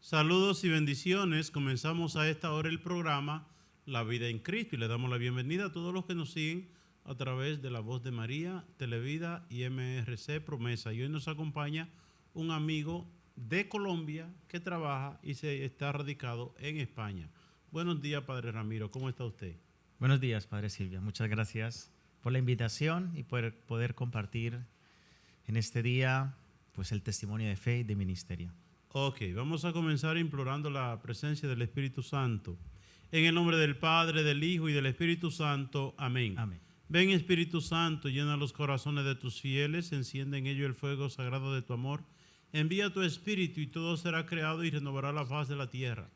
Saludos y bendiciones. Comenzamos a esta hora el programa La Vida en Cristo y le damos la bienvenida a todos los que nos siguen a través de La Voz de María, Televida y MRC Promesa. Y hoy nos acompaña un amigo de Colombia que trabaja y se está radicado en España. Buenos días, Padre Ramiro. ¿Cómo está usted? Buenos días, Padre Silvia. Muchas gracias por la invitación y por poder compartir en este día pues, el testimonio de fe y de ministerio. Ok, vamos a comenzar implorando la presencia del Espíritu Santo. En el nombre del Padre, del Hijo y del Espíritu Santo. Amén. Amén. Ven, Espíritu Santo, llena los corazones de tus fieles, enciende en ellos el fuego sagrado de tu amor. Envía tu Espíritu y todo será creado y renovará la faz de la tierra.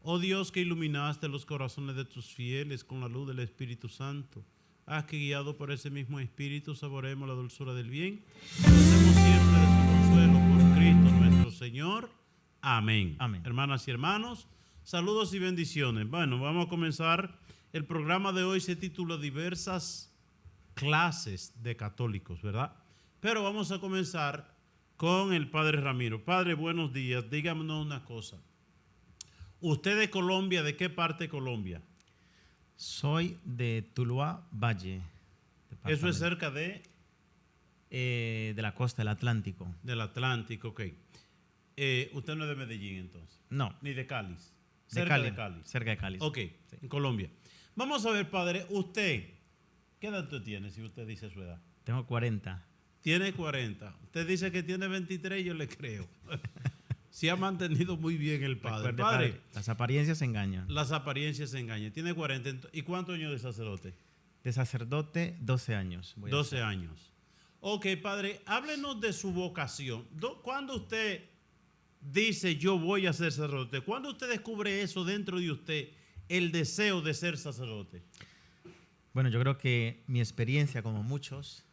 Oh Dios, que iluminaste los corazones de tus fieles con la luz del Espíritu Santo, haz que guiado por ese mismo Espíritu saboreemos la dulzura del bien. Gocemos siempre de su consuelo por Cristo nuestro Señor. Amén. Amén. Hermanas y hermanos, saludos y bendiciones. Bueno, vamos a comenzar. El programa de hoy se titula Diversas clases de católicos, ¿verdad? Pero vamos a comenzar con el Padre Ramiro. Padre, buenos días. Díganos una cosa. ¿Usted de Colombia, de qué parte de Colombia? Soy de Tuluá, Valle. Eso es cerca de la costa del Atlántico. Del Atlántico, ok. Usted no es de Medellín, entonces. No. Ni de Cali. Cerca de Cali. Cerca de Cali. Ok, sí. En Colombia. Vamos a ver, padre, usted, ¿qué edad usted tiene, si usted dice su edad? Tengo 40. Tiene 40. Usted dice que tiene 23, yo le creo. Se ha mantenido muy bien el padre. Recuerde, Padre, padre, las apariencias engañan. las apariencias se engañan. Tiene 40. ¿Y cuántos años de sacerdote? De sacerdote, 12 años. 12 años. Ok, padre, háblenos de su vocación. ¿Cuándo usted dice yo voy a ser sacerdote? ¿Cuándo usted descubre eso dentro de usted, el deseo de ser sacerdote? Bueno, yo creo que mi experiencia, como muchos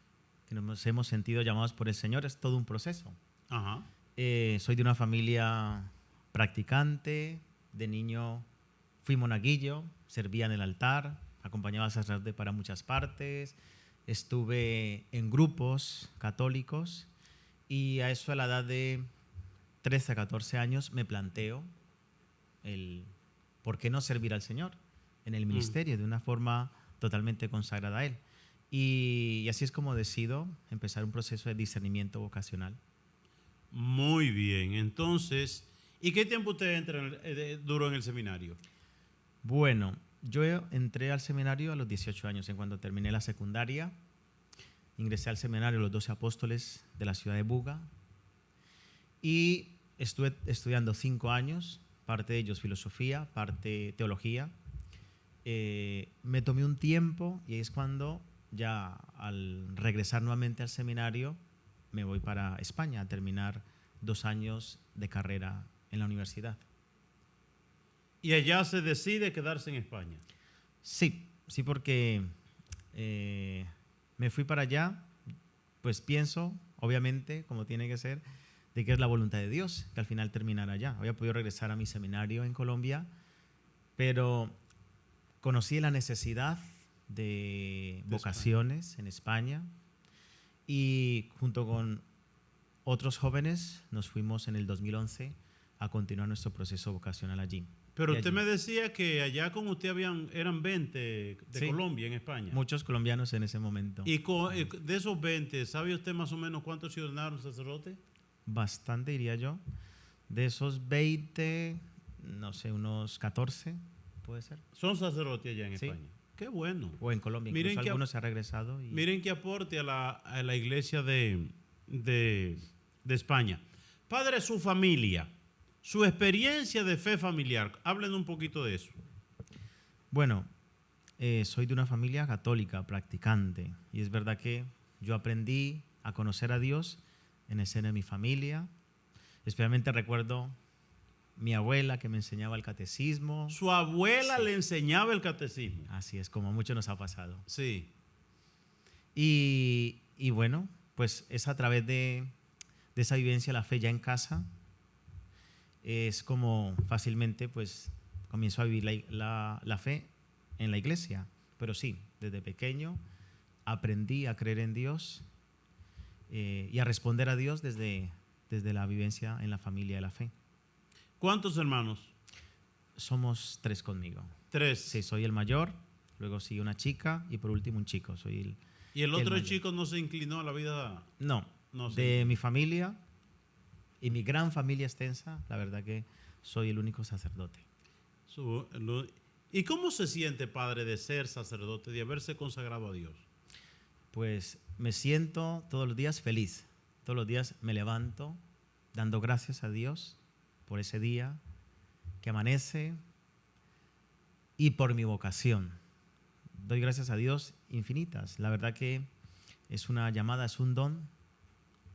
que nos hemos sentido llamados por el Señor, es todo un proceso. Ajá. Soy de una familia practicante. De niño fui monaguillo, servía en el altar, acompañaba al sacerdote para muchas partes. Estuve en grupos católicos y a eso a la edad de 13 a 14 años me planteo el por qué no servir al Señor en el ministerio de una forma totalmente consagrada a Él. Y así es como decido empezar un proceso de discernimiento vocacional. Muy bien, entonces, ¿y qué tiempo usted duró en el seminario? Bueno, yo entré al seminario a los 18 años, en cuando terminé la secundaria. Ingresé al seminario Los 12 Apóstoles de la ciudad de Buga y estuve estudiando 5 años, parte de ellos filosofía, parte teología. Me tomé un tiempo y es cuando ya al regresar nuevamente al seminario me voy para España a terminar 2 años de carrera en la universidad. ¿Y allá se decide quedarse en España? Sí, porque me fui para allá, pues pienso, obviamente, como tiene que ser, de que es la voluntad de Dios, que al final terminara allá. Había podido regresar a mi seminario en Colombia, pero conocí la necesidad de vocaciones España. En España. Y junto con otros jóvenes nos fuimos en el 2011 a continuar nuestro proceso vocacional allí. Pero usted me decía que allá con usted eran 20 de sí, Colombia en España. Muchos colombianos en ese momento. Y de esos 20, ¿sabe usted más o menos cuántos se ordenaron sacerdotes? Bastante, diría yo. De esos 20, no sé, unos 14, puede ser. ¿Son sacerdotes allá en sí. España? Qué bueno. O en Colombia, incluso algunos se han regresado. Y... Miren qué aporte a la iglesia de España. Padre, su familia, su experiencia de fe familiar, háblenos un poquito de eso. Bueno, soy de una familia católica, practicante, y es verdad que yo aprendí a conocer a Dios en el seno de mi familia. Especialmente recuerdo mi abuela que me enseñaba el catecismo. Su abuela sí. Le enseñaba el catecismo. Así es, como a muchos nos ha pasado. Sí. Y bueno, pues es a través de esa vivencia la fe ya en casa. Es como fácilmente pues comienzo a vivir la fe en la iglesia. Pero sí, desde pequeño aprendí a creer en Dios y a responder a Dios desde la vivencia en la familia de la fe. ¿Cuántos hermanos? Somos 3 conmigo. 3. Sí, soy el mayor, luego sigue una chica y por último un chico. Soy ¿Y el el otro mayor. chico no se inclinó a la vida? No, No sé. de mi familia y mi gran familia extensa, la verdad que soy el único sacerdote. ¿Y cómo se siente, padre, de ser sacerdote, de haberse consagrado a Dios? Pues me siento todos los días feliz. Todos los días me levanto dando gracias a Dios por ese día que amanece y por mi vocación. Doy gracias a Dios infinitas. La verdad que es una llamada, es un don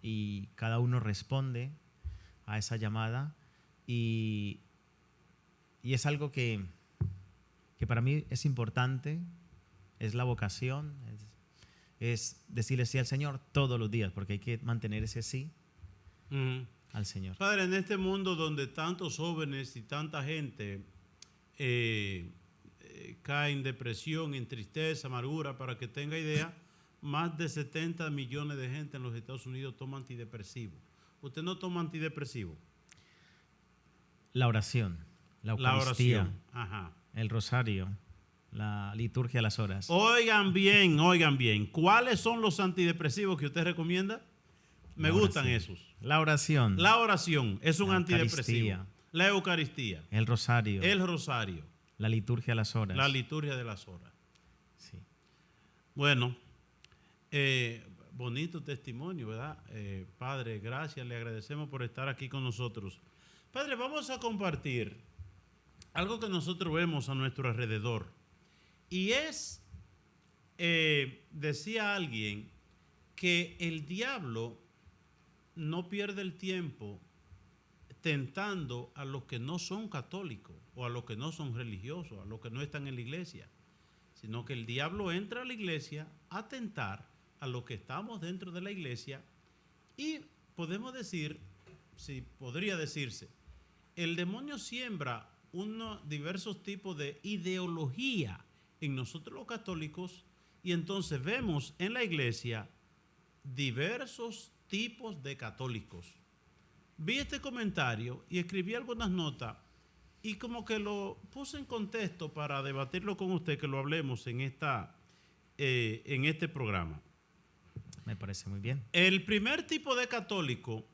y cada uno responde a esa llamada y es algo que para mí es importante, es la vocación, es decirle sí al Señor todos los días, porque hay que mantener ese sí al Señor. Padre, en este mundo donde tantos jóvenes y tanta gente cae en depresión, en tristeza, amargura, para que tenga idea, más de 70 millones de gente en los Estados Unidos toma antidepresivos. ¿Usted no toma antidepresivo? La oración, la La Eucaristía, oración. Ajá. el rosario, la liturgia de las horas. Oigan bien. ¿Cuáles son los antidepresivos que usted recomienda? Me La gustan oración. esos. La oración. La oración es un La antidepresivo. Eucaristía. La Eucaristía. El rosario. El rosario. La liturgia de las horas. La liturgia de las horas. Sí. Bueno, bonito testimonio, ¿verdad? Padre, gracias, le agradecemos por estar aquí con nosotros. Padre, vamos a compartir algo que nosotros vemos a nuestro alrededor. Y es, decía alguien, que el diablo no pierde el tiempo tentando a los que no son católicos o a los que no son religiosos, a los que no están en la iglesia, sino que el diablo entra a la iglesia a tentar a los que estamos dentro de la iglesia y podemos decir, si podría decirse, el demonio siembra unos diversos tipos de ideología en nosotros los católicos y entonces vemos en la iglesia diversos tipos de católicos. Vi este comentario y escribí algunas notas y como que lo puse en contexto para debatirlo con usted, que lo hablemos en este programa. Me parece muy bien. El primer tipo de católico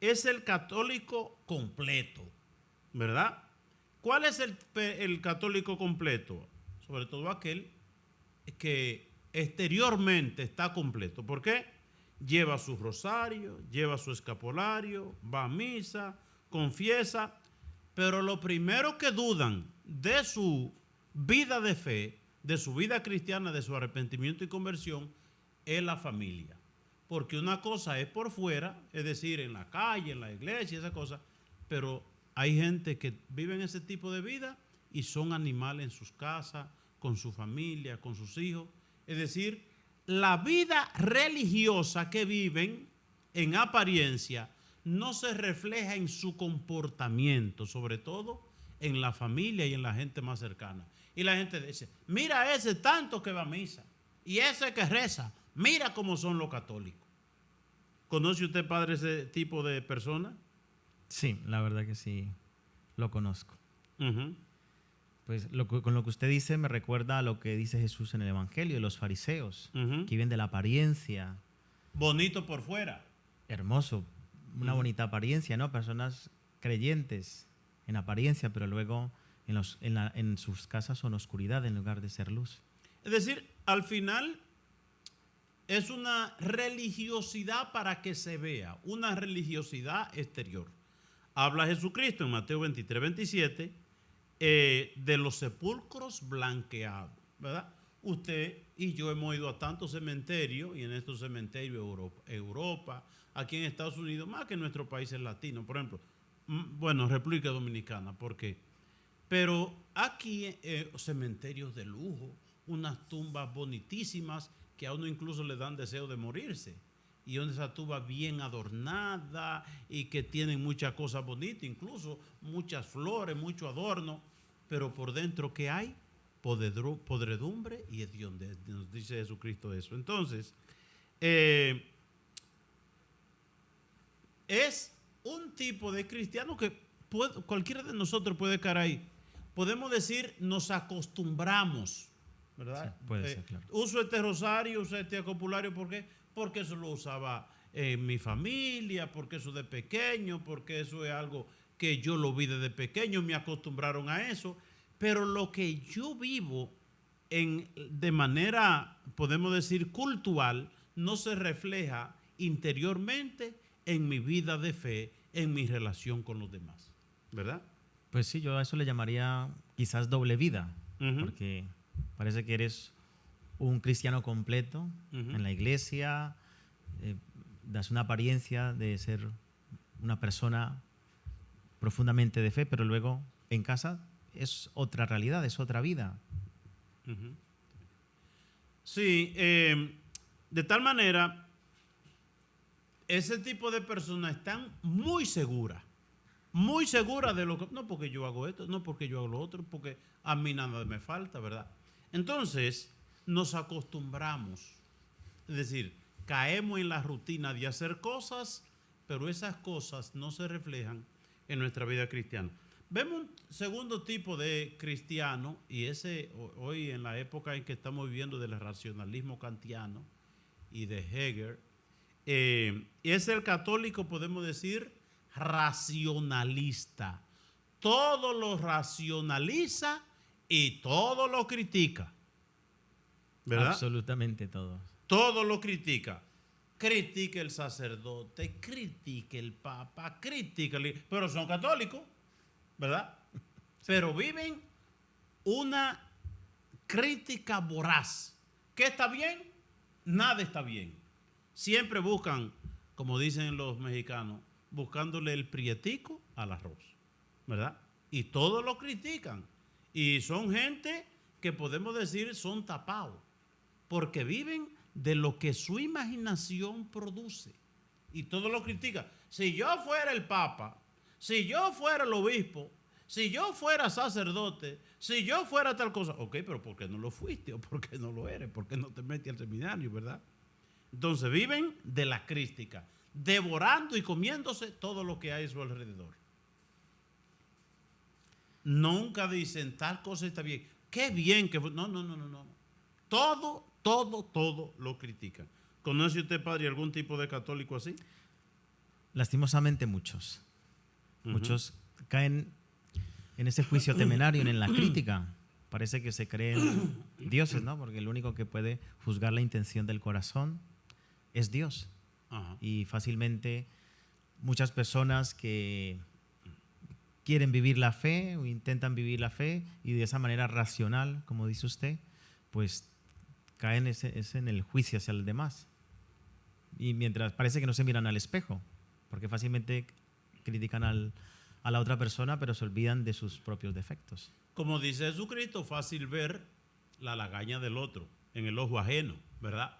es el católico completo, ¿verdad? ¿Cuál es el católico completo? Sobre todo aquel que exteriormente está completo. ¿Por qué? Lleva su rosario, lleva su escapulario, va a misa, confiesa, pero lo primero que dudan de su vida de fe, de su vida cristiana, de su arrepentimiento y conversión, es la familia. Porque una cosa es por fuera, es decir, en la calle, en la iglesia, esa cosa, pero hay gente que vive en ese tipo de vida y son animales en sus casas, con su familia, con sus hijos. Es decir, la vida religiosa que viven en apariencia no se refleja en su comportamiento, sobre todo en la familia y en la gente más cercana. Y la gente dice, mira ese tanto que va a misa y ese que reza, mira cómo son los católicos. ¿Conoce usted, padre, ese tipo de persona? Sí, la verdad que sí, lo conozco. Uh-huh. Pues con lo que usted dice me recuerda a lo que dice Jesús en el Evangelio de los fariseos, Uh-huh. que viven de la apariencia. Bonito por fuera. Hermoso, una bonita apariencia, ¿no? Personas creyentes en apariencia, pero luego en sus casas son oscuridad en lugar de ser luz. Es decir, al final es una religiosidad para que se vea, una religiosidad exterior. Habla Jesucristo en Mateo 23, 27, de los sepulcros blanqueados, ¿verdad? Usted y yo hemos ido a tantos cementerios, y en estos cementerios Europa, aquí en Estados Unidos, más que en nuestros países latinos, por ejemplo, bueno, República Dominicana, ¿por qué? Pero aquí cementerios de lujo, unas tumbas bonitísimas que a uno incluso le dan deseo de morirse, y donde esa tumba bien adornada y que tienen muchas cosas bonitas, incluso muchas flores, mucho adorno, pero por dentro ¿qué hay? Podredumbre y hediondez, nos dice Jesucristo eso. Entonces, es un tipo de cristiano que cualquiera de nosotros puede caer ahí. Podemos decir, nos acostumbramos, ¿verdad? Sí, puede ser, claro. Uso este rosario, uso este acopulario, ¿por qué? Porque eso lo usaba mi familia, porque eso de pequeño, porque eso es algo que yo lo vi desde pequeño, me acostumbraron a eso. Pero lo que yo vivo de manera, podemos decir, cultural, no se refleja interiormente en mi vida de fe, en mi relación con los demás, ¿verdad? Pues sí, yo a eso le llamaría quizás doble vida, Ujú. porque parece que eres un cristiano completo Ujú. en la iglesia, das una apariencia de ser una persona profundamente de fe, pero luego en casa es otra realidad, es otra vida. Ujú. Sí, de tal manera, ese tipo de personas están muy seguras de lo que, no porque yo hago esto, no porque yo hago lo otro, porque a mí nada me falta, ¿verdad? Entonces, nos acostumbramos, es decir, caemos en la rutina de hacer cosas, pero esas cosas no se reflejan en nuestra vida cristiana. Vemos un segundo tipo de cristiano, y ese hoy en la época en que estamos viviendo del racionalismo kantiano y de Hegel, es el católico, podemos decir, racionalista. Todo lo racionaliza y todo lo critica, ¿verdad? Absolutamente todo. Todo lo critica. Critica el sacerdote, critica el papa, pero son católicos, ¿verdad? Pero viven una crítica voraz. ¿Qué está bien? Nada está bien. Siempre buscan, como dicen los mexicanos, buscándole el prietico al arroz, ¿verdad? Y todos lo critican. Y son gente que podemos decir son tapados, porque viven de lo que su imaginación produce. Y todo lo critican. Si yo fuera el papa, si yo fuera el obispo, si yo fuera sacerdote, si yo fuera tal cosa, ok, pero ¿por qué no lo fuiste? ¿O por qué no lo eres? ¿Por qué no te metes al seminario, verdad? Entonces viven de la crítica, devorando y comiéndose todo lo que hay a su alrededor. Nunca dicen tal cosa está bien. Qué bien que... No. Todo lo critican. ¿Conoce usted, padre, algún tipo de católico así? Lastimosamente muchos. Muchos caen en ese juicio temerario, en la crítica. Parece que se creen dioses, ¿no? Porque el único que puede juzgar la intención del corazón es Dios. Ajá. Y fácilmente muchas personas que quieren vivir la fe o intentan vivir la fe y de esa manera racional, como dice usted, pues caen en el juicio hacia los demás. Y mientras parece que no se miran al espejo, porque fácilmente critican a la otra persona, pero se olvidan de sus propios defectos. Como dice Jesucristo, fácil ver la lagaña del otro en el ojo ajeno, ¿verdad?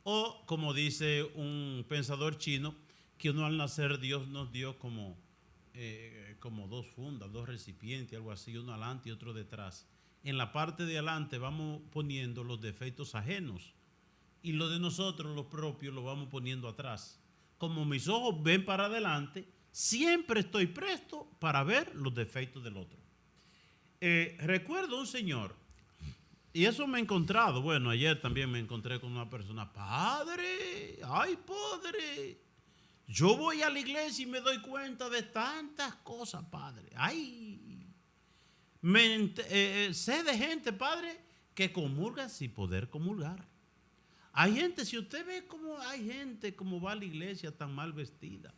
O como dice un pensador chino, que uno al nacer Dios nos dio como dos fundas, dos recipientes, algo así, uno adelante y otro detrás. En la parte de adelante vamos poniendo los defectos ajenos y lo de nosotros, los propios, lo vamos poniendo atrás. Como mis ojos ven para adelante, siempre estoy presto para ver los defectos del otro. Recuerdo un señor, y eso me he encontrado, bueno, ayer también me encontré con una persona, padre, ay padre, yo voy a la iglesia y me doy cuenta de tantas cosas, padre, ay, sé de gente, padre, que comulga sin poder comulgar. Hay gente, si usted ve cómo hay gente como va a la iglesia tan mal vestida,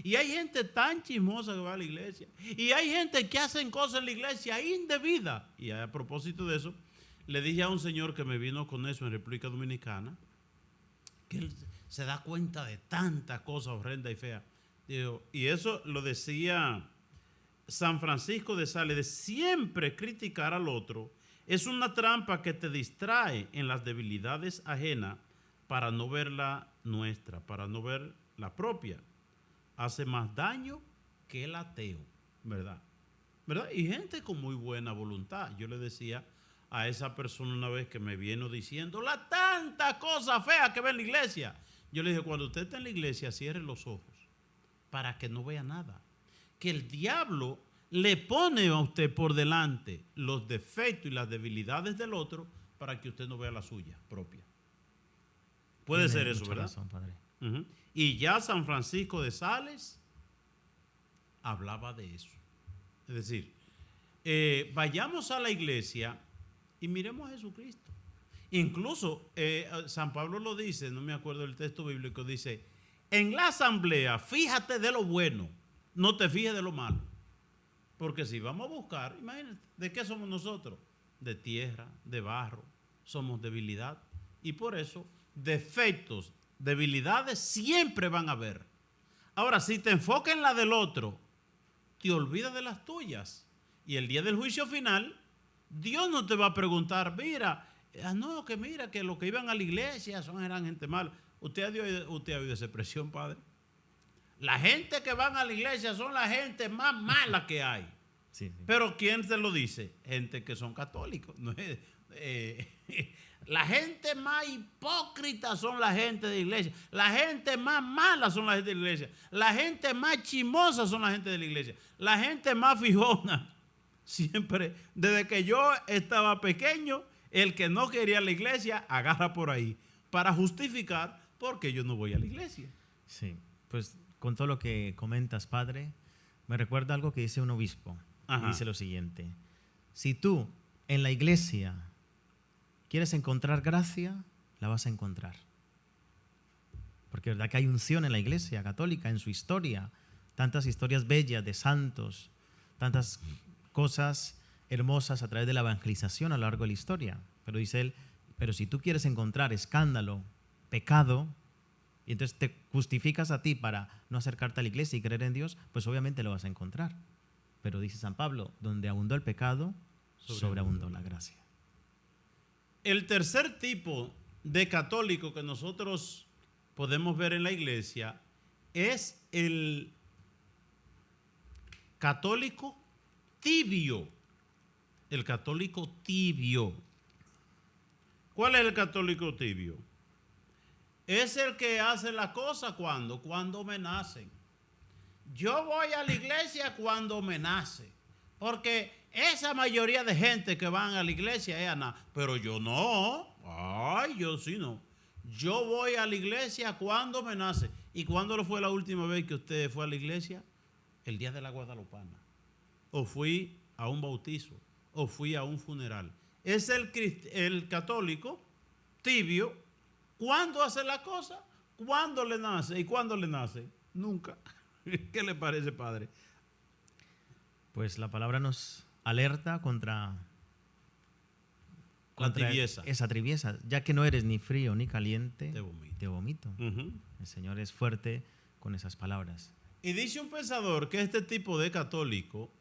y hay gente tan chismosa que va a la iglesia, y hay gente que hacen cosas en la iglesia indebidas. Y a propósito de eso, le dije a un señor que me vino con eso en República Dominicana, que él se da cuenta de tantas cosas horrendas y feas. Digo, y eso lo decía San Francisco de Sales, de siempre criticar al otro es una trampa que te distrae en las debilidades ajenas para no ver la nuestra, para no ver la propia. Hace más daño que el ateo, ¿verdad? ¿Verdad? Y gente con muy buena voluntad. Yo le decía a esa persona una vez que me vino diciendo la tanta cosa fea que ve en la iglesia. Yo le dije, cuando usted está en la iglesia, cierre los ojos para que no vea nada. que el diablo le pone a usted por delante los defectos y las debilidades del otro para que usted no vea la suya propia. Puede Tiene ser eso, mucha ¿verdad? razón, padre. Ujú. Y ya San Francisco de Sales hablaba de eso. Es decir, vayamos a la iglesia y miremos a Jesucristo. Incluso San Pablo lo dice, no me acuerdo del texto bíblico, dice, en la asamblea fíjate de lo bueno, no te fijes de lo malo. Porque si vamos a buscar, imagínate, ¿de qué somos nosotros? De tierra, de barro, somos debilidad. Y por eso, defectos, debilidades siempre van a haber. Ahora, si te enfocas en la del otro, te olvidas de las tuyas. Y el día del juicio final, Dios no te va a preguntar, mira, no, que mira, que los que iban a la iglesia eran gente mala. ¿Usted ha oído esa expresión, padre? La gente que van a la iglesia son la gente más mala que hay. Sí, sí. Pero ¿quién se lo dice? Gente que son católicos. No es, la gente más hipócrita son la gente de la iglesia. La gente más mala son la gente de la iglesia. La gente más chismosa son la gente de la iglesia. La gente más fijona. Siempre, desde que yo estaba pequeño, el que no quería la iglesia agarra por ahí para justificar por qué yo no voy a la iglesia. Sí, pues con todo lo que comentas, padre, me recuerda algo que dice un obispo. Ajá. Dice lo siguiente: si tú en la iglesia quieres encontrar gracia, la vas a encontrar. Porque verdad que hay unción en la iglesia católica, en su historia, tantas historias bellas de santos, tantas cosas hermosas a través de la evangelización a lo largo de la historia. Pero dice él, pero si tú quieres encontrar escándalo, pecado, y entonces te justificas a ti para no acercarte a la iglesia y creer en Dios, pues obviamente lo vas a encontrar. Pero dice San Pablo, donde abundó el pecado, sobreabundó la gracia. El tercer tipo de católico que nosotros podemos ver en la iglesia es el católico tibio. El católico tibio. ¿Cuál es el católico tibio? Es el que hace la cosa cuando me nacen. Yo voy a la iglesia cuando me nace. Porque esa mayoría de gente que van a la iglesia es Ana. Pero yo no. Ay, yo sí no. Yo voy a la iglesia cuando me nace. ¿Y cuándo fue la última vez que usted fue a la iglesia? El día de la Guadalupana. O fui a un bautizo. O fui a un funeral. Es el católico tibio. ¿Cuándo hace la cosa? ¿Cuándo le nace? ¿Y cuándo le nace? Nunca. ¿Qué le parece, padre? Pues la palabra nos alerta contra La tibieza. esa tibieza, ya que no eres ni frío ni caliente, Te vomito. Uh-huh. El Señor es fuerte con esas palabras. Y dice un pensador que este tipo de católico,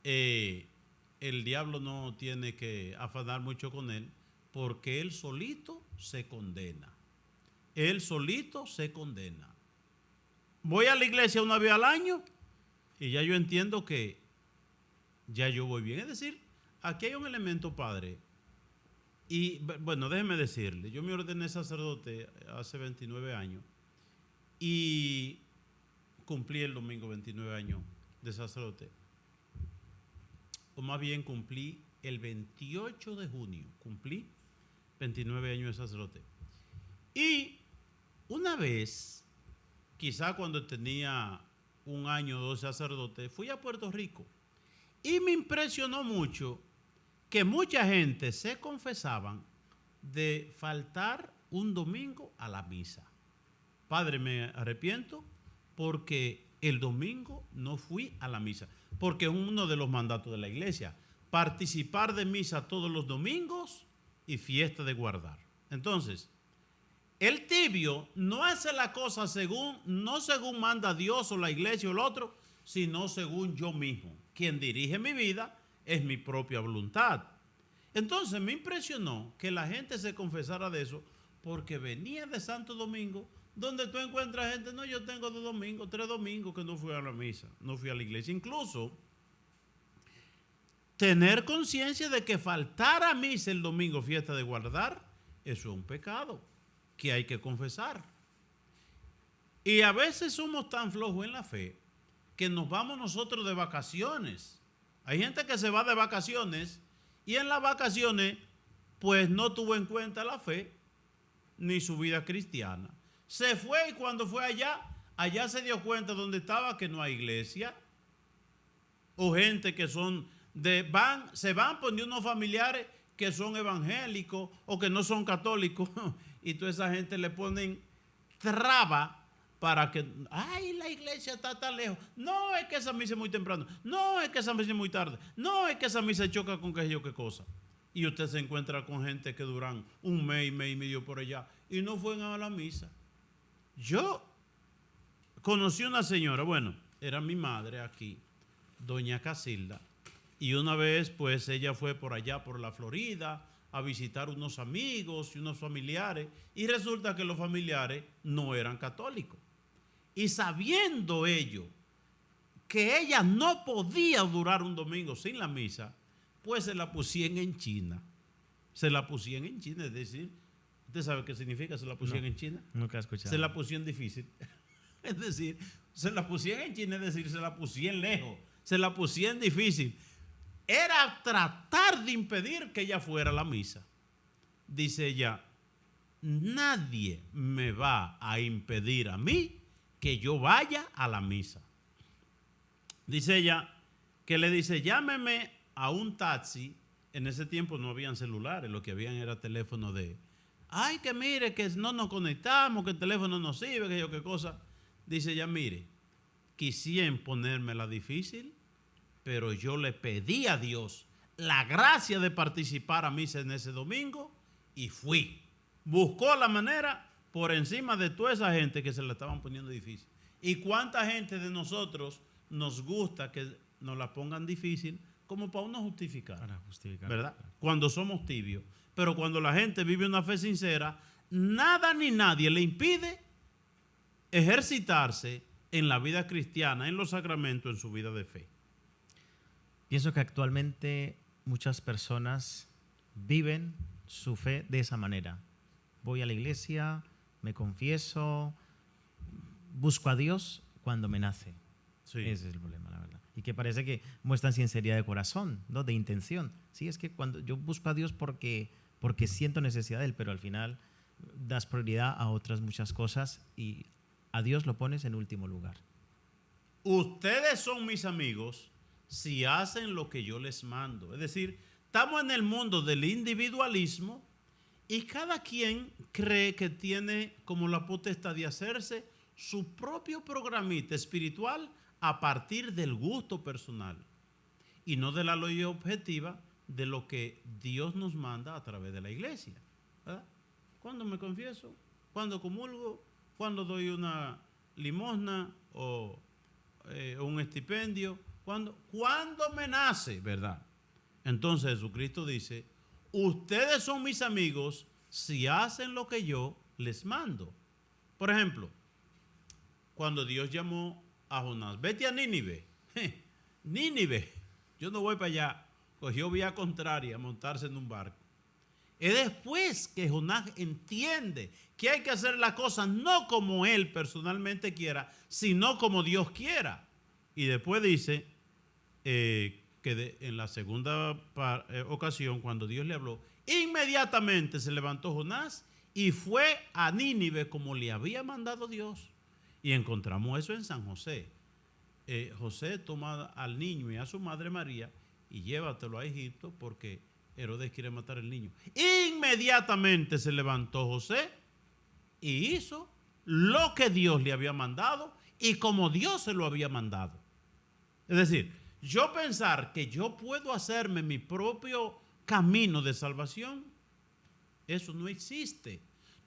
el diablo no tiene que afanar mucho con él, porque él solito se condena. Él solito se condena. Voy a la iglesia una vez al año y ya yo entiendo que ya yo voy bien. Es decir, aquí hay un elemento, padre. Y bueno, déjeme decirle, yo me ordené sacerdote hace 29 años y cumplí el domingo 29 años de sacerdote. O más bien cumplí el 28 de junio, cumplí 29 años de sacerdote. Y una vez, quizá cuando tenía un año o dos sacerdote, fui a Puerto Rico y me impresionó mucho que mucha gente se confesaban de faltar un domingo a la misa. Padre, me arrepiento porque el domingo no fui a la misa, porque es uno de los mandatos de la iglesia, participar de misa todos los domingos y fiesta de guardar. Entonces, el tibio no hace la cosa no según manda Dios o la iglesia o el otro, sino según yo mismo. Quien dirige mi vida es mi propia voluntad. Entonces me impresionó que la gente se confesara de eso, porque venía de Santo Domingo, donde tú encuentras gente, no, yo tengo 2 domingos, 3 domingos que no fui a la misa, no fui a la iglesia. Incluso tener conciencia de que faltar a misa el domingo, fiesta de guardar, eso es un pecado que hay que confesar. Y a veces somos tan flojos en la fe que nos vamos nosotros de vacaciones. Hay gente que se va de vacaciones y en las vacaciones pues no tuvo en cuenta la fe ni su vida cristiana. Se fue y cuando fue allá se dio cuenta donde estaba que no hay iglesia. O gente que se van poniendo unos familiares que son evangélicos o que no son católicos y toda esa gente le ponen traba para que, ay, la iglesia está tan lejos. No, es que esa misa es muy temprano. No, es que esa misa es muy tarde. No, es que esa misa choca con qué cosa. Y usted se encuentra con gente que duran un mes y medio por allá y no fueron a la misa. Yo conocí una señora, bueno, era mi madre aquí, doña Casilda, y una vez pues ella fue por allá, por la Florida, a visitar unos amigos y unos familiares, y resulta que los familiares no eran católicos. Y sabiendo ello, que ella no podía durar un domingo sin la misa, pues se la pusieron en China. Se la pusieron en China, es decir, ¿usted sabe qué significa se la pusieron en China? Nunca he escuchado. Se la pusieron difícil. Es decir, se la pusieron en China, es decir, se la pusieron lejos, se la pusieron difícil. Era tratar de impedir que ella fuera a la misa. Dice ella, nadie me va a impedir a mí que yo vaya a la misa. Dice ella, que le dice, llámeme a un taxi. En ese tiempo no habían celulares, lo que habían era teléfono de, ay, que mire, que no nos conectamos, que el teléfono no sirve, que yo qué cosa. Dice ella, mire, quisieran ponérmela difícil, pero yo le pedí a Dios la gracia de participar a misa en ese domingo y fui. Buscó la manera por encima de toda esa gente que se la estaban poniendo difícil. ¿Y cuánta gente de nosotros nos gusta que nos la pongan difícil como para uno justificar? Para justificar, ¿verdad? claro. Cuando somos tibios. Pero cuando la gente vive una fe sincera, nada ni nadie le impide ejercitarse en la vida cristiana, en los sacramentos, en su vida de fe. Pienso que actualmente muchas personas viven su fe de esa manera. Voy a la iglesia, me confieso, busco a Dios cuando me nace. Sí. Ese es el problema, la verdad. Y que parece que muestran sinceridad de corazón, ¿no? De intención. Sí, es que cuando yo busco a Dios porque siento necesidad de Él, pero al final das prioridad a otras muchas cosas y a Dios lo pones en último lugar. Ustedes son mis amigos si hacen lo que yo les mando. Es decir, estamos en el mundo del individualismo y cada quien cree que tiene como la potestad de hacerse su propio programita espiritual a partir del gusto personal y no de la ley objetiva de lo que Dios nos manda a través de la iglesia, ¿verdad? Cuando me confieso, cuando comulgo, cuando doy una limosna o un estipendio, cuando me nace, ¿verdad? Entonces Jesucristo dice, ustedes son mis amigos si hacen lo que yo les mando. Por ejemplo, cuando Dios llamó a Jonás, vete a Nínive. Nínive, yo no voy para allá. Cogió vía contraria, montarse en un barco. Es después que Jonás entiende que hay que hacer las cosas no como él personalmente quiera, sino como Dios quiera. Y después dice en la segunda ocasión, cuando Dios le habló, inmediatamente se levantó Jonás y fue a Nínive como le había mandado Dios. Y encontramos eso en San José. José toma al niño y a su madre María y llévatelo a Egipto porque Herodes quiere matar al niño. Inmediatamente se levantó José y hizo lo que Dios le había mandado y como Dios se lo había mandado. Es decir, yo pensar que yo puedo hacerme mi propio camino de salvación, eso no existe.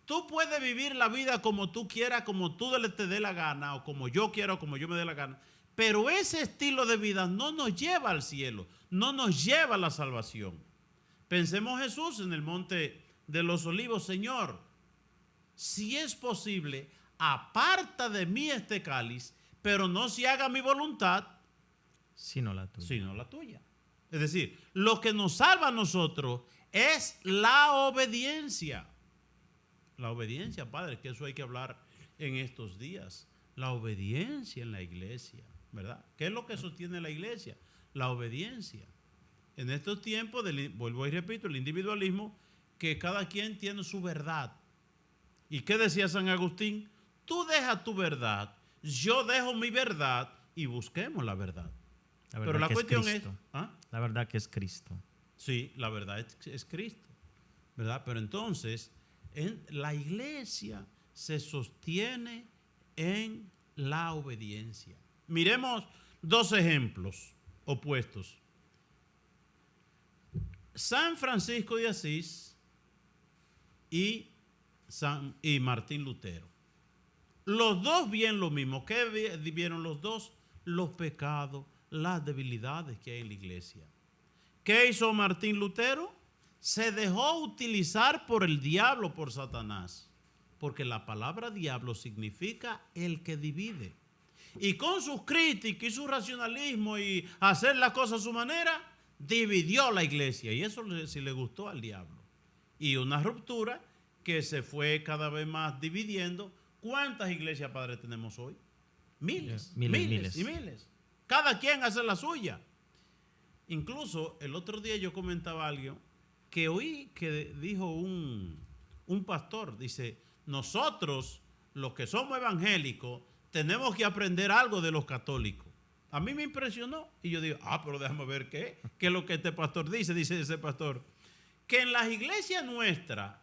Tú puedes vivir la vida como tú quieras, como tú te dé la gana, o como yo quiera, o como yo me dé la gana. Pero ese estilo de vida no nos lleva al cielo, no nos lleva a la salvación. Pensemos Jesús en el monte de los olivos, Señor, si es posible, aparta de mí este cáliz, pero no se haga mi voluntad, sino la tuya. Sino la tuya. Es decir, lo que nos salva a nosotros es la obediencia. La obediencia, Padre, que eso hay que hablar en estos días. La obediencia en la iglesia, ¿verdad? ¿Qué es lo que sostiene la iglesia? La obediencia. En estos tiempos, vuelvo y repito, el individualismo, que cada quien tiene su verdad. ¿Y qué decía San Agustín? Tú dejas tu verdad, yo dejo mi verdad y busquemos la verdad. Pero la cuestión es... ¿ah? La verdad que es Cristo. Sí, la verdad es Cristo, ¿verdad? Pero entonces, la iglesia se sostiene en la obediencia. Miremos dos ejemplos opuestos. San Francisco de Asís y Martín Lutero. Los dos vieron lo mismo. ¿Qué vieron los dos? Los pecados, las debilidades que hay en la iglesia. ¿Qué hizo Martín Lutero? Se dejó utilizar por el diablo, por Satanás. Porque la palabra diablo significa el que divide. Y con sus críticas y su racionalismo y hacer las cosas a su manera, dividió la iglesia. Y eso sí le gustó al diablo. Y una ruptura que se fue cada vez más dividiendo. ¿Cuántas iglesias, padre, tenemos hoy? Miles y miles. Cada quien hace la suya. Incluso el otro día yo comentaba a alguien que oí que dijo un pastor, dice, nosotros los que somos evangélicos tenemos que aprender algo de los católicos. A mí me impresionó y yo digo, pero déjame ver qué es lo que este pastor dice. Dice ese pastor, que en las iglesias nuestras,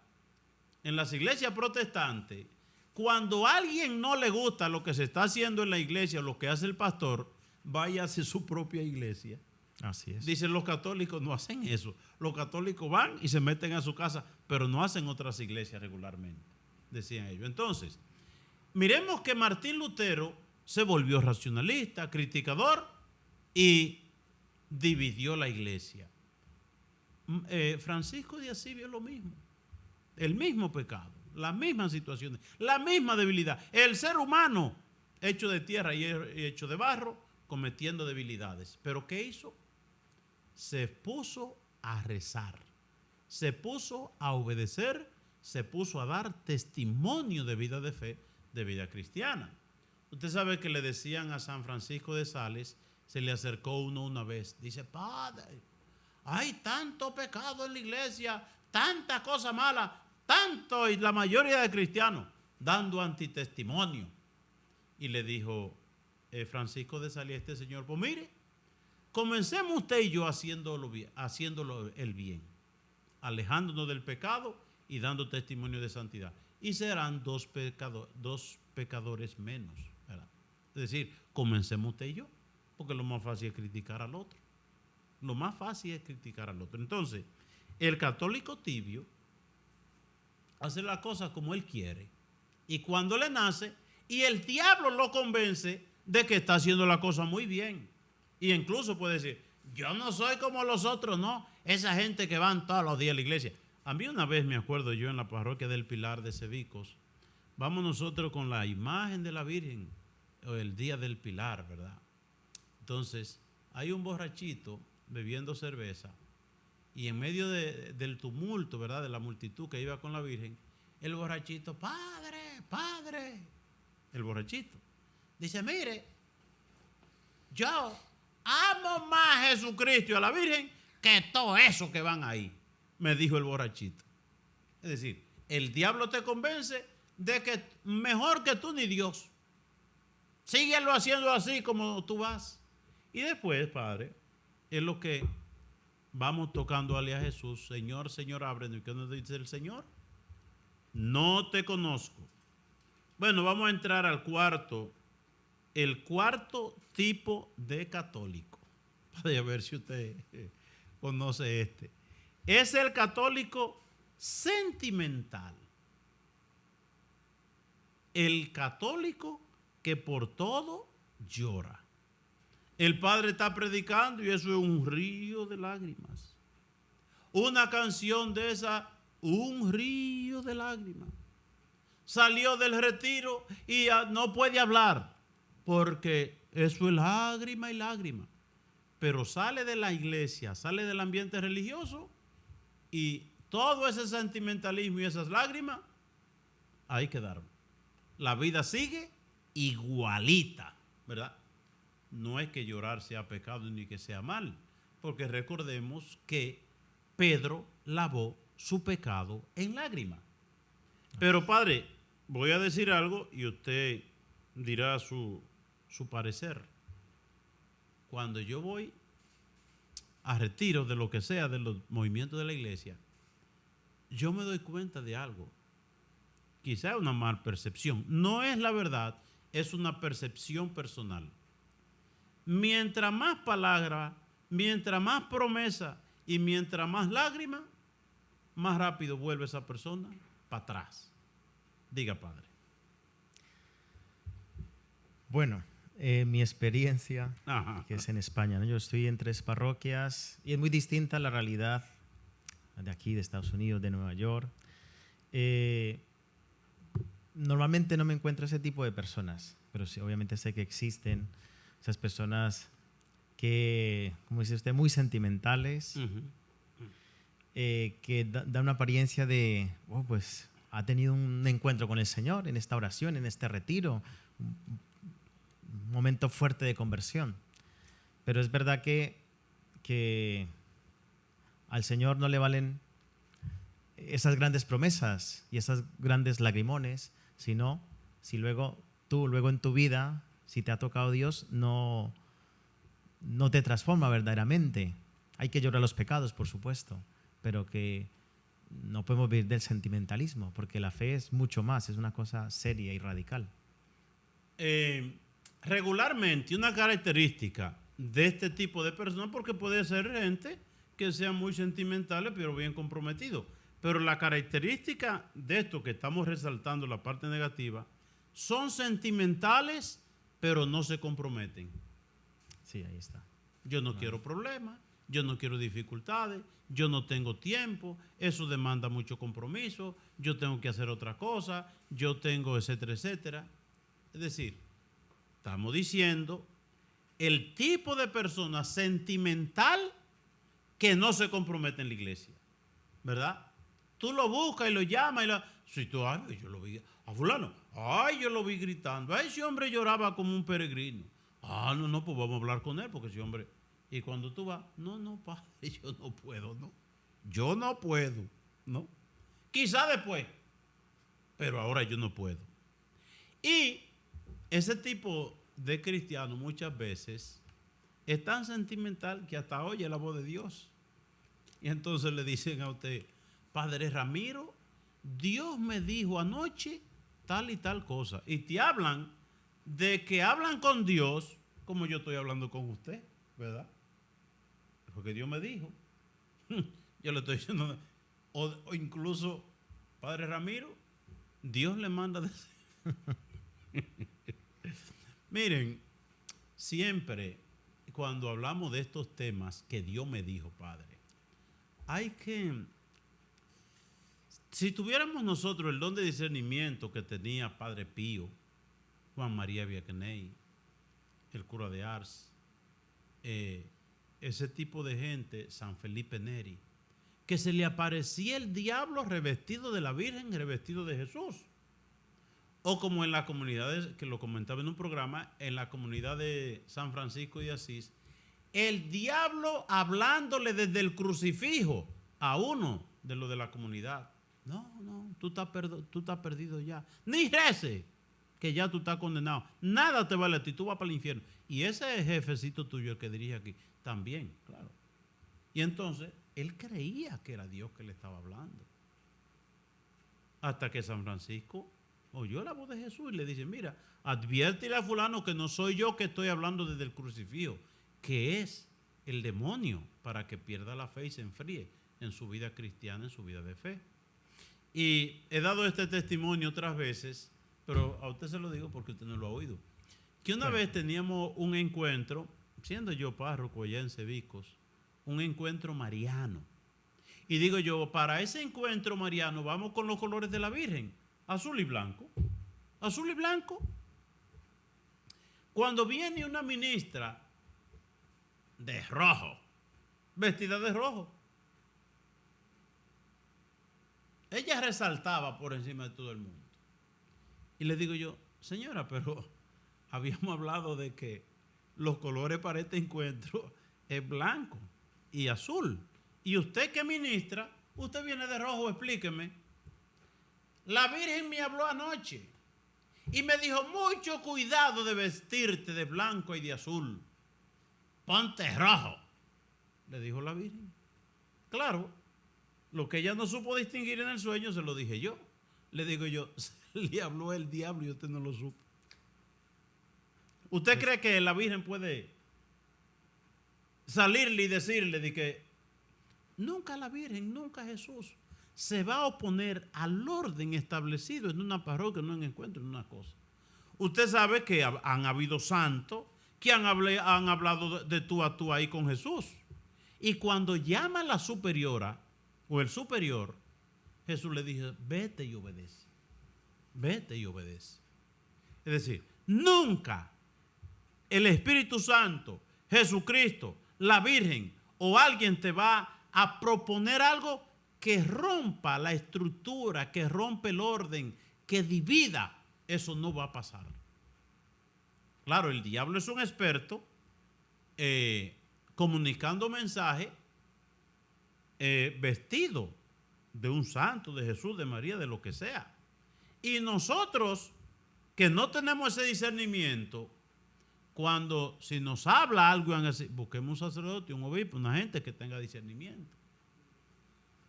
en las iglesias protestantes, cuando a alguien no le gusta lo que se está haciendo en la iglesia, lo que hace el pastor, vaya a hacer su propia iglesia. Así es. Dicen los católicos no hacen eso. Los católicos van y se meten a su casa, pero no hacen otras iglesias regularmente, decían ellos. Entonces, miremos que Martín Lutero se volvió racionalista, criticador y dividió la iglesia. Francisco de Asís vio lo mismo, el mismo pecado, las mismas situaciones, la misma debilidad. El ser humano hecho de tierra y hecho de barro, cometiendo debilidades. ¿Pero qué hizo? Se puso a rezar, se puso a obedecer, se puso a dar testimonio de vida de fe, de vida cristiana. Usted sabe que le decían a San Francisco de Sales, se le acercó uno una vez, dice, padre, hay tanto pecado en la iglesia, tanta cosa mala, tanto, y la mayoría de cristianos dando antitestimonio. Y le dijo Francisco de Sales a este señor, pues mire, comencemos usted y yo haciéndolo el bien, alejándonos del pecado y dando testimonio de santidad. Y serán dos pecadores menos, ¿verdad? Es decir, comencemos usted y yo, porque lo más fácil es criticar al otro. Lo más fácil es criticar al otro. Entonces, el católico tibio hace las cosas como él quiere. Y cuando le nace, y el diablo lo convence de que está haciendo la cosa muy bien. Y incluso puede decir, yo no soy como los otros, no. Esa gente que van todos los días a la iglesia. A mí una vez me acuerdo yo en la parroquia del Pilar de Cebicos, vamos nosotros con la imagen de la Virgen, el día del Pilar, ¿verdad? Entonces, hay un borrachito bebiendo cerveza y en medio del tumulto, ¿verdad? De la multitud que iba con la Virgen, el borrachito, padre, padre, el borrachito, dice, mire, yo amo más a Jesucristo y a la Virgen que todo eso que van ahí, me dijo el borrachito. Es decir, el diablo te convence de que mejor que tú ni Dios. Síguelo haciendo así como tú vas. Y después, padre, es lo que vamos tocándole a Jesús. Señor, Señor, ábrenos. ¿Y qué nos dice el Señor? No te conozco. Bueno, vamos a entrar al el cuarto tipo de católico. Para ver si usted conoce este. Es el católico sentimental. El católico que por todo llora. El padre está predicando y eso es un río de lágrimas. Una canción de esa, un río de lágrimas. Salió del retiro y no puede hablar porque eso es lágrima y lágrima. Pero sale de la iglesia, sale del ambiente religioso y todo ese sentimentalismo y esas lágrimas, ahí quedaron. La vida sigue igualita, ¿verdad? no es que llorar sea pecado ni que sea mal, porque recordemos que Pedro lavó su pecado en lágrimas. Pero padre, voy a decir algo y usted dirá su parecer. Cuando yo voy a retiro de lo que sea, de los movimientos de la iglesia, yo me doy cuenta de algo. Quizá es una mal percepción. No es la verdad, es una percepción personal. Mientras más palabra, mientras más promesa y mientras más lágrimas, más rápido vuelve esa persona para atrás. Diga, padre. Bueno, mi experiencia, Ajá. que es en España, ¿no? Yo estoy en 3 parroquias y es muy distinta la realidad de aquí, de Estados Unidos, de Nueva York. Normalmente no me encuentro ese tipo de personas, pero sí, obviamente sé que existen esas personas que, como dice usted, muy sentimentales, que dan una apariencia de, pues ha tenido un encuentro con el Señor en esta oración, en este retiro, un momento fuerte de conversión. Pero es verdad que al Señor no le valen esas grandes promesas y esas grandes lagrimones, sino si luego en tu vida, si te ha tocado Dios, no te transforma verdaderamente. Hay que llorar los pecados, por supuesto, pero que no podemos vivir del sentimentalismo, porque la fe es mucho más, es una cosa seria y radical. Regularmente una característica de este tipo de personas, porque puede ser gente que sea muy sentimentales pero bien comprometidos, pero la característica de esto que estamos resaltando, la parte negativa, son sentimentales pero no se comprometen. Sí, ahí está. Yo no quiero problemas, yo no quiero dificultades, yo no tengo tiempo, eso demanda mucho compromiso, yo tengo que hacer otra cosa, yo tengo etcétera, etcétera. Es decir, estamos diciendo el tipo de persona sentimental que no se compromete en la iglesia, ¿verdad? Tú lo buscas y lo llamas si tú, ay, yo lo vi a fulano, ay, yo lo vi gritando, ay, ese hombre lloraba como un peregrino. No, pues vamos a hablar con él, porque ese hombre... Y cuando tú vas, no, padre, yo no puedo, no. Yo no puedo, ¿no? Quizá después, pero ahora yo no puedo. Y ese tipo de cristiano muchas veces es tan sentimental que hasta oye la voz de Dios. Y entonces le dicen a usted, Padre Ramiro, Dios me dijo anoche tal y tal cosa. Y te hablan de que hablan con Dios como yo estoy hablando con usted, ¿verdad? Porque Dios me dijo. Yo le estoy diciendo, o incluso, Padre Ramiro, Dios le manda decir. Miren, siempre cuando hablamos de estos temas que Dios me dijo, Padre, hay que, si tuviéramos nosotros el don de discernimiento que tenía Padre Pío, Juan María Vianney, el cura de Ars, ese tipo de gente, San Felipe Neri, que se le aparecía el diablo revestido de la Virgen, revestido de Jesús. O como en las comunidades, que lo comentaba en un programa, en la comunidad de San Francisco de Asís, el diablo hablándole desde el crucifijo a uno de los de la comunidad. No, tú estás perdido ya. Ni rece, que ya tú estás condenado. Nada te vale a ti, tú vas para el infierno. Y ese jefecito tuyo, el que dirige aquí, también, claro. Y entonces, él creía que era Dios que le estaba hablando. Hasta que San Francisco oyó la voz de Jesús y le dice, mira, adviértele a fulano que no soy yo que estoy hablando desde el crucifijo, que es el demonio, para que pierda la fe y se enfríe en su vida cristiana, en su vida de fe. Y he dado este testimonio otras veces, pero a usted se lo digo porque usted no lo ha oído. Que una vez teníamos un encuentro, siendo yo párroco allá en Cebicos, un encuentro mariano. Y digo yo, para ese encuentro mariano vamos con los colores de la Virgen, azul y blanco. Azul y blanco. Cuando viene una ministra de rojo, vestida de rojo, ella resaltaba por encima de todo el mundo. Y le digo yo, señora, pero habíamos hablado de que los colores para este encuentro es blanco y azul. Y usted que ministra, usted viene de rojo, explíqueme. La Virgen me habló anoche y me dijo, mucho cuidado de vestirte de blanco y de azul. Ponte rojo, le dijo la Virgen. Claro, lo que ella no supo distinguir en el sueño se lo dije yo. Le digo yo, le habló el diablo y usted no lo supo. ¿Usted cree que la Virgen puede salirle y decirle de que nunca la Virgen, nunca Jesús se va a oponer al orden establecido en una parroquia, en un encuentro, en una cosa? Usted sabe que han habido santos que han hablado de tú a tú ahí con Jesús. Y cuando llama a la superiora o el superior, Jesús le dice, vete y obedece. Vete y obedece. Es decir, nunca el Espíritu Santo, Jesucristo, la Virgen o alguien te va a proponer algo que rompa la estructura, que rompe el orden, que divida. Eso no va a pasar. Claro, el diablo es un experto comunicando mensajes vestido de un santo, de Jesús, de María, de lo que sea. Y nosotros que no tenemos ese discernimiento, cuando si nos habla algo, busquemos un sacerdote, un obispo, una gente que tenga discernimiento.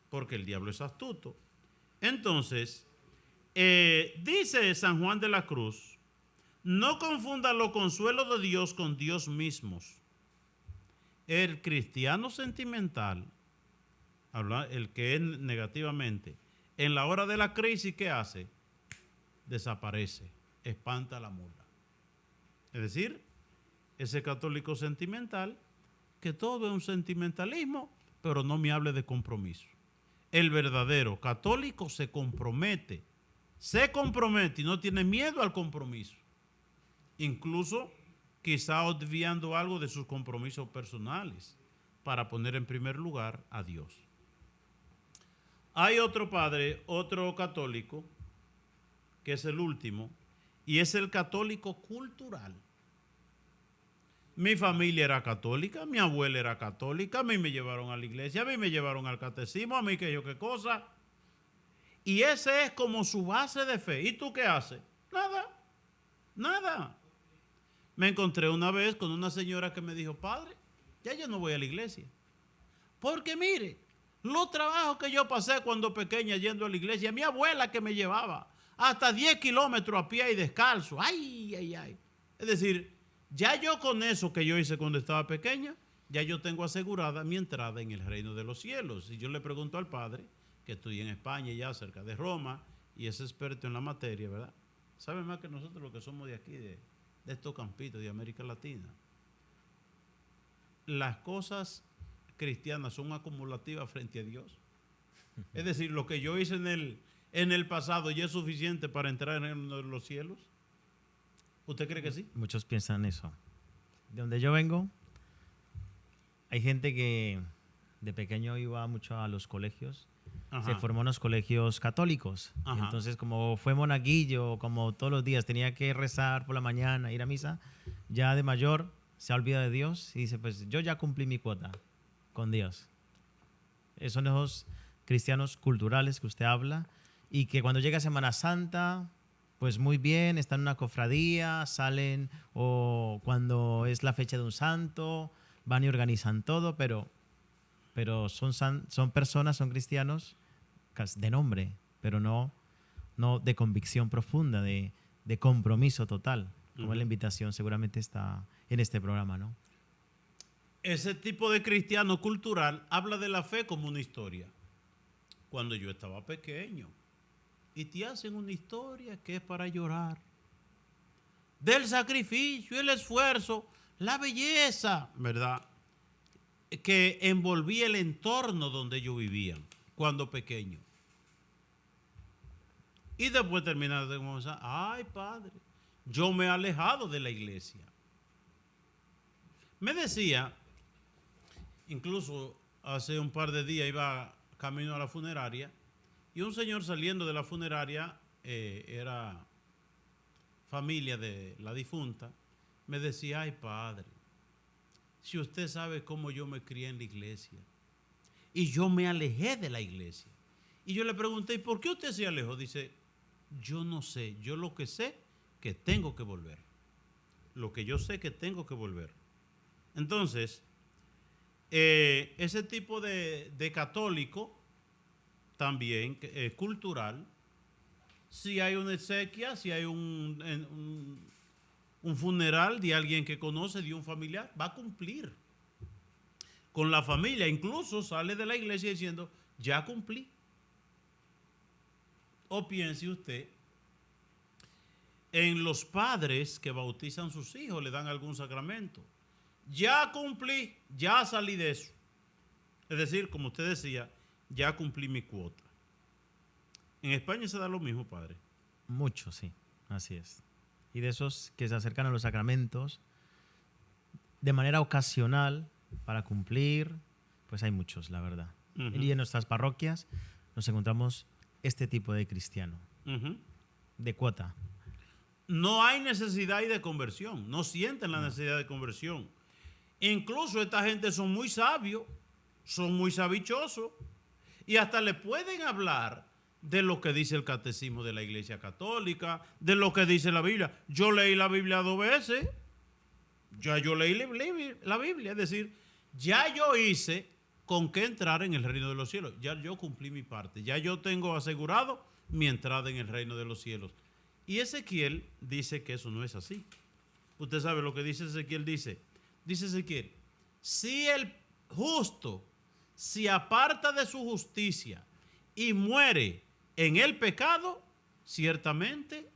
Porque el diablo es astuto. Entonces, dice San Juan de la Cruz, no confundan los consuelos de Dios con Dios mismos. El cristiano sentimental, el que es negativamente, en la hora de la crisis, ¿qué hace? Desaparece, espanta la mula. Es decir, ese católico sentimental, que todo es un sentimentalismo, pero no me hable de compromiso. El verdadero católico se compromete y no tiene miedo al compromiso. Incluso quizá obviando algo de sus compromisos personales para poner en primer lugar a Dios. Hay otro padre, otro católico, que es el último, y es el católico cultural. Mi familia era católica, mi abuela era católica, a mí me llevaron a la iglesia, a mí me llevaron al catecismo, a mí que yo qué cosa. Y ese es como su base de fe. ¿Y tú qué haces? Nada. Me encontré una vez con una señora que me dijo, padre, ya yo no voy a la iglesia. Porque mire, los trabajos que yo pasé cuando pequeña yendo a la iglesia, mi abuela que me llevaba hasta 10 kilómetros a pie y descalzo. Ay. Es decir, ya yo con eso que yo hice cuando estaba pequeña, ya yo tengo asegurada mi entrada en el reino de los cielos. Y yo le pregunto al padre, que estudia en España ya cerca de Roma, y es experto en la materia, ¿verdad? Sabe más que nosotros los que somos de aquí, de estos campitos de América Latina. Las cosas cristianas son acumulativas frente a Dios. Es decir, lo que yo hice en el pasado ya es suficiente para entrar en los cielos. ¿Usted cree que sí? Muchos piensan eso. De donde yo vengo, hay gente que de pequeño iba mucho a los colegios. Ajá. Se formó en los colegios católicos. Entonces, como fue monaguillo, como todos los días tenía que rezar por la mañana, ir a misa, ya de mayor se ha olvidado de Dios y dice, pues yo ya cumplí mi cuota con Dios. Son esos cristianos culturales que usted habla y que cuando llega Semana Santa, pues muy bien, están en una cofradía, salen, o cuando es la fecha de un santo, van y organizan todo, pero son personas, son cristianos de nombre, pero no de convicción profunda, de compromiso total, como es la invitación seguramente está en este programa, ¿no? Ese tipo de cristiano cultural habla de la fe como una historia. Cuando yo estaba pequeño, y te hacen una historia que es para llorar, del sacrificio, el esfuerzo, la belleza, ¿verdad?, que envolvía el entorno donde ellos vivían cuando pequeños. Y después terminar de comenzar, ay padre, yo me he alejado de la iglesia. Me decía, incluso hace un par de días iba camino a la funeraria y un señor saliendo de la funeraria, era familia de la difunta, me decía, ay padre, si usted sabe cómo yo me crié en la iglesia y yo me alejé de la iglesia. Y yo le pregunté, ¿y por qué usted se alejó? Dice, yo no sé, yo lo que sé que tengo que volver. Lo que yo sé que tengo que volver. Entonces, ese tipo de católico también cultural, si hay una exequia, si hay un funeral de alguien que conoce, de un familiar, va a cumplir con la familia. Incluso sale de la iglesia diciendo, ya cumplí. O piense usted en los padres que bautizan sus hijos, le dan algún sacramento. Ya cumplí, ya salí de eso. Es decir, como usted decía, ya cumplí mi cuota. En España se da lo mismo, padre. Mucho, sí, así es. Y de esos que se acercan a los sacramentos de manera ocasional para cumplir, pues hay muchos, la verdad. Y en nuestras parroquias nos encontramos este tipo de cristiano, de cuota. No hay necesidad de conversión, no sienten la necesidad de conversión. Incluso esta gente son muy sabios, son muy sabichosos y hasta le pueden hablar de lo que dice el catecismo de la Iglesia Católica, de lo que dice la Biblia. Yo leí la Biblia 2 veces, ya yo leí la Biblia, es decir, ya yo hice con qué entrar en el reino de los cielos, ya yo cumplí mi parte, ya yo tengo asegurado mi entrada en el reino de los cielos. Y Ezequiel dice que eso no es así. Usted sabe lo que dice Ezequiel, dice Ezequiel, si el justo se aparta de su justicia y muere en el pecado, ciertamente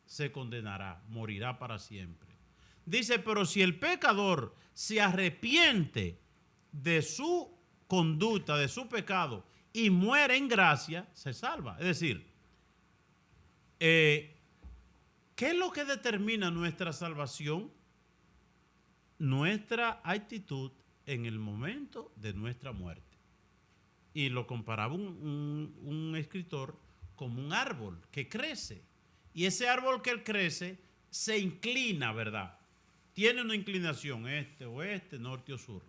se condenará, morirá para siempre. Dice, pero si el pecador se arrepiente de su conducta, de su pecado, y muere en gracia, se salva. Es decir, ¿qué es lo que determina nuestra salvación? Nuestra actitud en el momento de nuestra muerte. Y lo comparaba un escritor como un árbol que crece. Y ese árbol que crece se inclina, ¿verdad? Tiene una inclinación, este, oeste, norte o sur.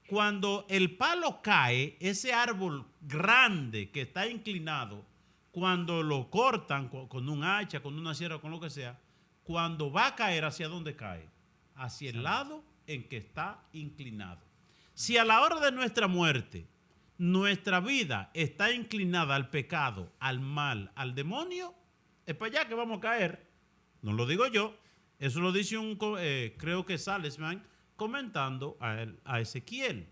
Cuando el palo cae, ese árbol grande que está inclinado, cuando lo cortan con un hacha, con una sierra, con lo que sea, cuando va a caer, ¿hacia dónde cae? Hacia el lado en que está inclinado. Si a la hora de nuestra muerte, nuestra vida está inclinada al pecado, al mal, al demonio, es para allá que vamos a caer. No lo digo yo, eso lo dice creo que Salesman, comentando a Ezequiel.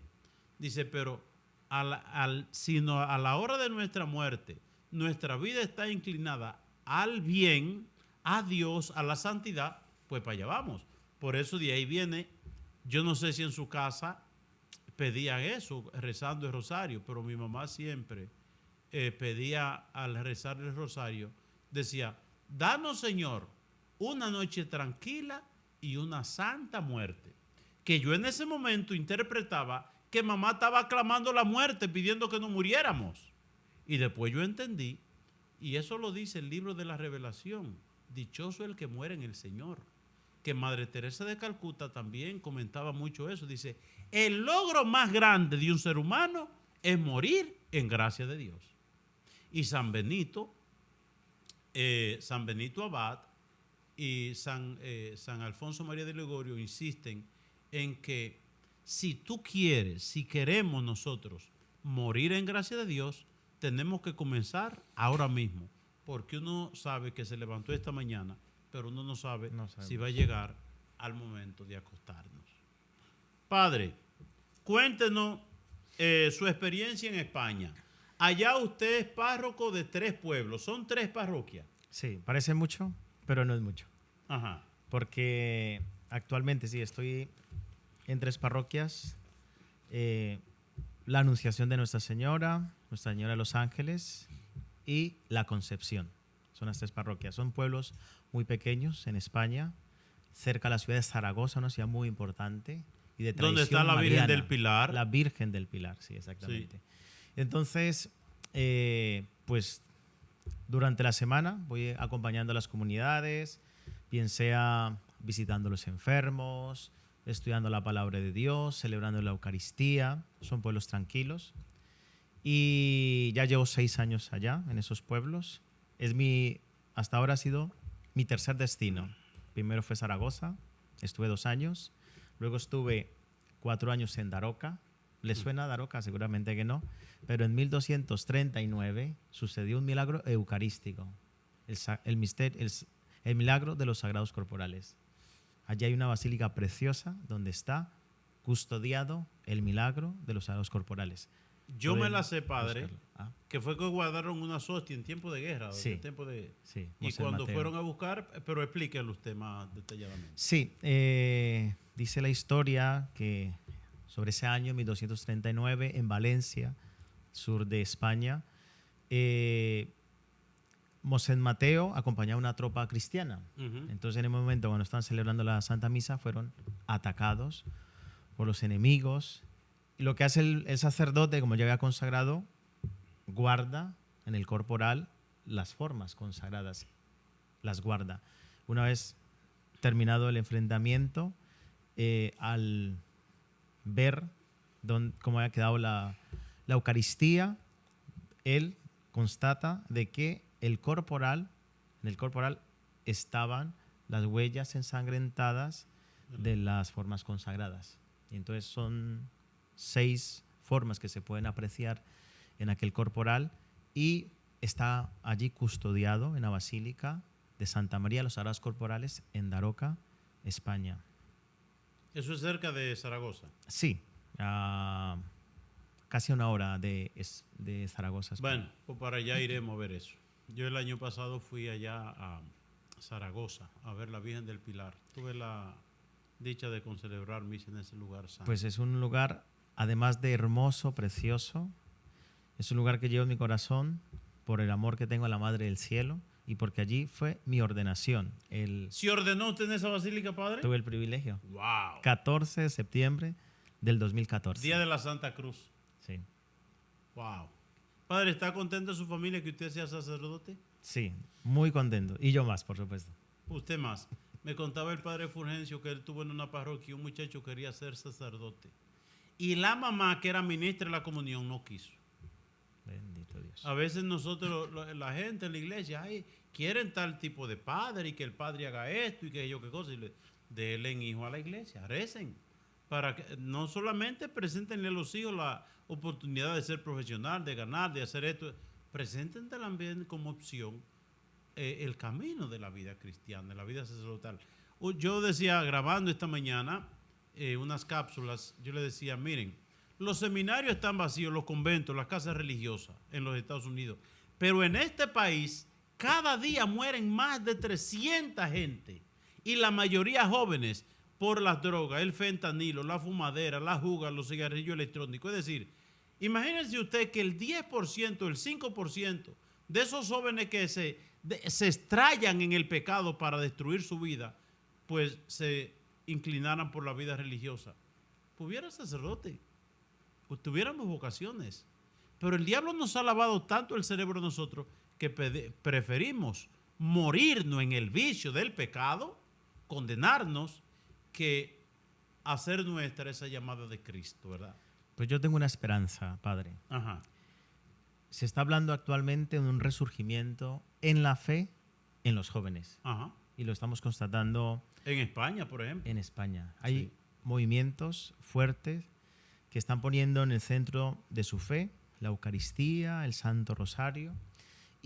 Dice, pero sino a la hora de nuestra muerte, nuestra vida está inclinada al bien, a Dios, a la santidad, pues para allá vamos. Por eso de ahí viene, yo no sé si en su casa pedían eso, rezando el rosario, pero mi mamá siempre pedía al rezar el rosario, decía, danos Señor una noche tranquila y una santa muerte. Que yo en ese momento interpretaba que mamá estaba clamando la muerte, pidiendo que no muriéramos. Y después yo entendí, y eso lo dice el libro de la Revelación, dichoso el que muere en el Señor. Que Madre Teresa de Calcuta también comentaba mucho eso. Dice, el logro más grande de un ser humano es morir en gracia de Dios. Y San Benito Abad y San Alfonso María de Ligorio insisten en que si tú quieres, si queremos nosotros morir en gracia de Dios, tenemos que comenzar ahora mismo, porque uno sabe que se levantó esta mañana, pero uno no sabe si va a llegar al momento de acostarnos. Padre, cuéntenos su experiencia en España. Allá usted es párroco de 3 pueblos, son 3 parroquias. Sí, parece mucho, pero no es mucho. Ajá. Porque actualmente sí, estoy en 3 parroquias. La Anunciación de Nuestra Señora de los Ángeles y La Concepción. Son las 3 parroquias. Son pueblos muy pequeños en España, cerca de la ciudad de Zaragoza, una ciudad muy importante. Y de ¿Dónde está la Virgen del Pilar? La Virgen del Pilar, sí, exactamente. Sí. Entonces, pues durante la semana voy acompañando a las comunidades, bien sea visitando a los enfermos, estudiando la palabra de Dios, celebrando la Eucaristía. Son pueblos tranquilos. Y ya llevo 6 años allá, en esos pueblos. Hasta ahora ha sido mi tercer destino. Primero fue Zaragoza, estuve 2 años. Luego estuve 4 años en Daroca. ¿Le suena Daroca? Seguramente que no. Pero en 1239 sucedió un milagro eucarístico. El milagro de los sagrados corporales. Allí hay una basílica preciosa donde está custodiado el milagro de los sagrados corporales. Yo me la sé, padre, que fue que guardaron una hostia en tiempo de guerra. Sí. En tiempo de, Sí, y Mosén cuando Mateo. fueron a buscar, pero explíquenlo usted más detalladamente. Sí, dice la historia que sobre ese año, 1239, en Valencia, sur de España, Mosén Mateo acompañaba a una tropa cristiana. Entonces, en el momento cuando estaban celebrando la Santa Misa, fueron atacados por los enemigos. Y lo que hace el sacerdote, como ya había consagrado, guarda en el corporal las formas consagradas, las guarda. Una vez terminado el enfrentamiento, al ver cómo había quedado la Eucaristía, él constata de que en el corporal estaban las huellas ensangrentadas de las formas consagradas. Y entonces son 6 formas que se pueden apreciar en aquel corporal y está allí custodiado en la Basílica de Santa María de los Sagrados Corporales en Daroca, España. Eso es cerca de Zaragoza. Sí, casi una hora de Zaragoza, España. Bueno, pues para allá iremos a ver eso. Yo el año pasado fui allá a Zaragoza a ver la Virgen del Pilar. Tuve la dicha de concelebrar misa en ese lugar santo. Pues es un lugar, además de hermoso, precioso, es un lugar que llevo en mi corazón por el amor que tengo a la Madre del Cielo y porque allí fue mi ordenación. ¿Se ordenó usted en esa basílica, padre? Tuve el privilegio. ¡Wow! 14 de septiembre del 2014. Día de la Santa Cruz. Sí. ¡Wow! Padre, ¿está contento su familia que usted sea sacerdote? Sí, muy contento. Y yo más, por supuesto. Usted más. Me contaba el padre Fulgencio que él tuvo en una parroquia y un muchacho quería ser sacerdote. Y la mamá, que era ministra de la comunión, no quiso. Bendito Dios. A veces nosotros, la gente en la iglesia, quieren tal tipo de padre y que el padre haga esto y que yo qué cosa. Y denle hijo a la iglesia, recen. Para que no solamente preséntenle a los hijos la oportunidad de ser profesional, de ganar, de hacer esto. Presenten también como opción el camino de la vida cristiana, de la vida sacerdotal. Yo decía, grabando esta mañana unas cápsulas, yo le decía, miren, los seminarios están vacíos, los conventos, las casas religiosas en los Estados Unidos, pero en este país cada día mueren más de 300 gente y la mayoría jóvenes por las drogas, el fentanilo, la fumadera, la juga, los cigarrillos electrónicos. Es decir, imagínense usted que el 10%, el 5% de esos jóvenes que se extrayan en el pecado para destruir su vida, pues se inclinaran por la vida religiosa. Pues hubiera sacerdote, pues tuviéramos vocaciones. Pero el diablo nos ha lavado tanto el cerebro a nosotros que preferimos morirnos en el vicio del pecado, condenarnos, que hacer nuestra esa llamada de Cristo, ¿verdad? Pues yo tengo una esperanza, Padre. Ajá. Se está hablando actualmente de un resurgimiento en la fe en los jóvenes. Ajá. Y lo estamos constatando En España, por ejemplo. en España. Hay Sí. movimientos fuertes que están poniendo en el centro de su fe la Eucaristía, el Santo Rosario.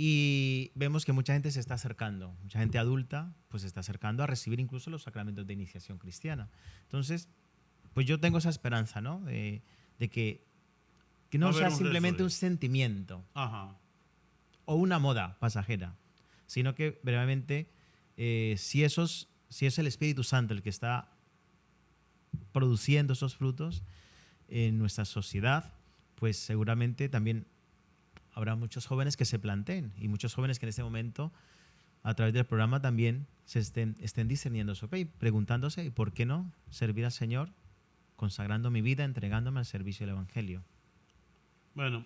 Y vemos que mucha gente se está acercando, mucha gente adulta pues se está acercando a recibir incluso los sacramentos de iniciación cristiana. Entonces, pues yo tengo esa esperanza, ¿no? De que no sea simplemente un sentimiento. Ajá. O una moda pasajera, sino que brevemente, si es el Espíritu Santo el que está produciendo esos frutos en nuestra sociedad, pues seguramente también habrá muchos jóvenes que se planteen y muchos jóvenes que en este momento, a través del programa, también se estén discerniendo eso, ¿okay? Preguntándose, ¿y por qué no servir al Señor consagrando mi vida, entregándome al servicio del Evangelio? Bueno,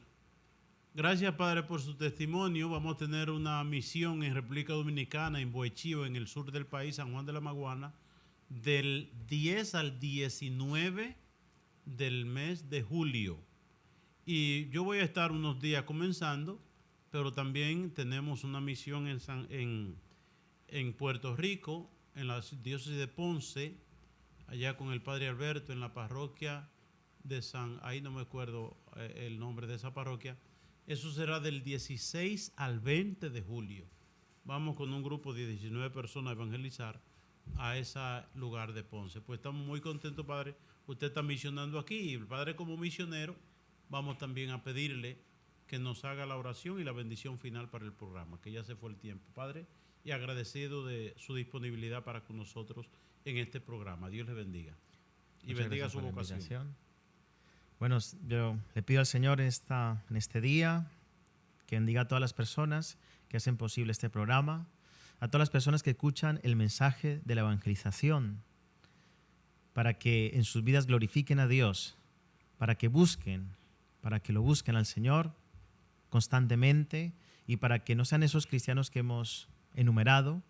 gracias, Padre, por su testimonio. Vamos a tener una misión en República Dominicana, en Boechío, en el sur del país, San Juan de la Maguana, del 10 al 19 del mes de julio. Y yo voy a estar unos días comenzando, pero también tenemos una misión en Puerto Rico, en la diócesis de Ponce, allá con el Padre Alberto, en la parroquia de ahí no me acuerdo el nombre de esa parroquia. Eso será del 16 al 20 de julio. Vamos con un grupo de 19 personas a evangelizar a ese lugar de Ponce. Pues estamos muy contentos, Padre. Usted está misionando aquí y el Padre, como misionero, vamos también a pedirle que nos haga la oración y la bendición final para el programa, que ya se fue el tiempo, Padre, y agradecido de su disponibilidad para con nosotros en este programa. Dios le bendiga y Muchas bendiga gracias su por la vocación. invitación. Bueno, yo le pido al Señor en este día que bendiga a todas las personas que hacen posible este programa, a todas las personas que escuchan el mensaje de la evangelización, para que en sus vidas glorifiquen a Dios, para que lo busquen al Señor constantemente y para que no sean esos cristianos que hemos enumerado,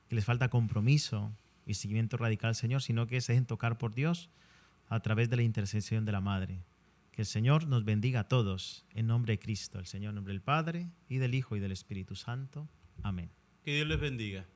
que les falta compromiso y seguimiento radical al Señor, sino que se dejen tocar por Dios a través de la intercesión de la Madre. Que el Señor nos bendiga a todos en nombre de Cristo, el Señor, en nombre del Padre y del Hijo y del Espíritu Santo. Amén. Que Dios les bendiga.